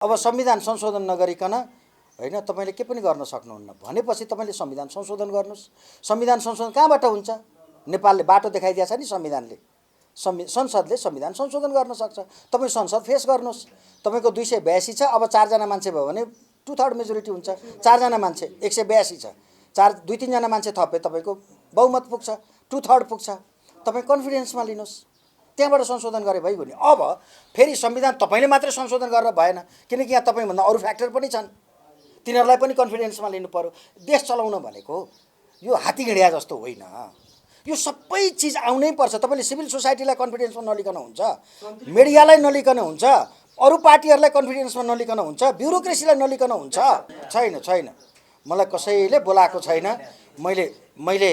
अब संविधान संशोधन नगरिकन हैन तपाईले के पनि गर्न सक्नुहुन्न भनेपछि तपाईले संविधान संशोधन गर्नुस्। संविधान संशोधन कहाँबाट हुन्छ? नेपालले बाटो देखाइदिया छ नि संविधानले। संसदले संविधान संशोधन गर्न सक्छ। तपाई संसद फेस गर्नुस्। तपाईको 282 छ, अब 4 जना मान्छे भयो भने 2/3 मेजोरिटी हुन्छ। 4 जना मान्छे 182 छ, 2-3 जना मान्छे थपे तपाईको बहुमत पुग्छ, 2/3 पुग्छ। तपाई कन्फिडेन्समा लिनुस्, त्यहाँबाट संशोधन गरे भइगयो नि। अब फेरि संविधान तपाईले मात्रै संशोधन गरेर भएन, किनकि यहाँ तपाईभन्दा अरु फ्याक्टर पनि छन्, तिनीहरूलाई पनि कन्फिडेन्समा लिनु पर्यो। देश चलाउन भनेको यो हात्तीघिडिया जस्तो होइन, यो सबै चिज आउनै पर्छ। तपाईले सिभिल सोसाइटीलाई कन्फिडेन्समा नलिकन हुन्छ, मिडियालाई नलिकन हुन्छ, अरु पार्टीहरूलाई कन्फिडेन्समा नलिकन हुन्छ, ब्युरोक्रेसीलाई नलिकन हुन्छ। छैन छैन, मलाई कसैले बोलाएको छैन। मैले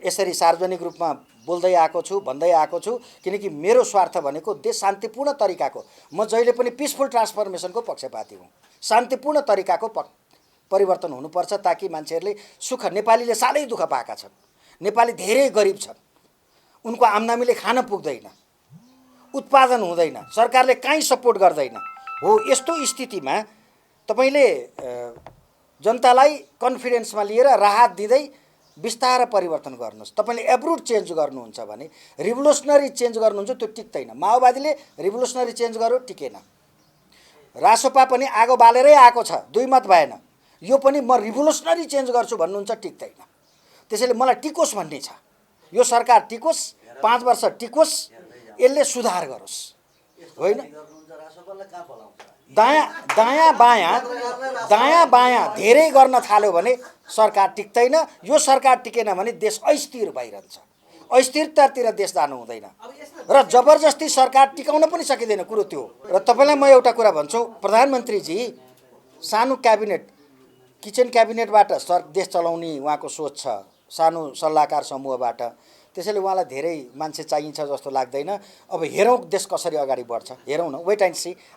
यसरी सार्वजनिक रूपमा बोल्दै आएको छु, भन्दै आएको छु, किनकि मेरो स्वार्थ भनेको देश शान्तिपूर्ण तरिकाको, म जहिले पनि पिसफुल ट्रान्सफर्मेसनको पक्षपाती हुँ। शान्तिपूर्ण तरिकाको परिवर्तन हुनुपर्छ ताकि मान्छेहरूले सुख, नेपालीले साह्रै दुःख पाएका छन्, नेपाली धेरै गरिब छन्, उनको आम्दानीले खान पुग्दैन, उत्पादन हुँदैन, सरकारले कहीँ सपोर्ट गर्दैन। हो यस्तो स्थितिमा तपाईले जनतालाई कन्फिडेन्समा लिएर राहत दिँदै विस्तार परिवर्तन गर्नुस्। तपाईले एब्रुट चेन्ज गर्नुहुन्छ भने, रिभोल्युसनरी चेन्ज गर्नुहुन्छ, त्यो टिक्दैन। माओवादीले रिभोल्युसनरी चेन्ज गर्यो, टिकेन। रासोपा पनि आगो बालेरै आएको छ, 2 मत भएन। यो पनि म रिभोल्युसनरी चेन्ज गर्छु भन्नुहुन्छ, टिक्दैन। त्यसैले मलाई टिकोस् भन्ने छ, यो सरकार टिकोस्, 5 वर्ष टिकोस्, यसले सुधार गरोस्। होइन दायाँ बायाँ धेरै गर्न थाल्यो भने सरकार टिक्दैन। यो सरकार टिकेन भने देश अस्थिर भइरहन्छ, अस्थिरतातिर देश जानु हुँदैन र जबरजस्ती सरकार टिकाउन पनि सकिँदैन कुरो त्यो। र तपाईलाई म एउटा कुरा भन्छु, प्रधानमन्त्रीजी सानो क्याबिनेट, किचन क्याबिनेटबाट देश चलाउने उहाँको सोच छ, सानो सल्लाहकार समूहबाट। त्यसैले उहाँलाई धेरै मान्छे चाहिन्छ जस्तो लाग्दैन। अब हेरौँ देश कसरी अगाडि बढ्छ, हेरौँ न, वेट एन्ड सी।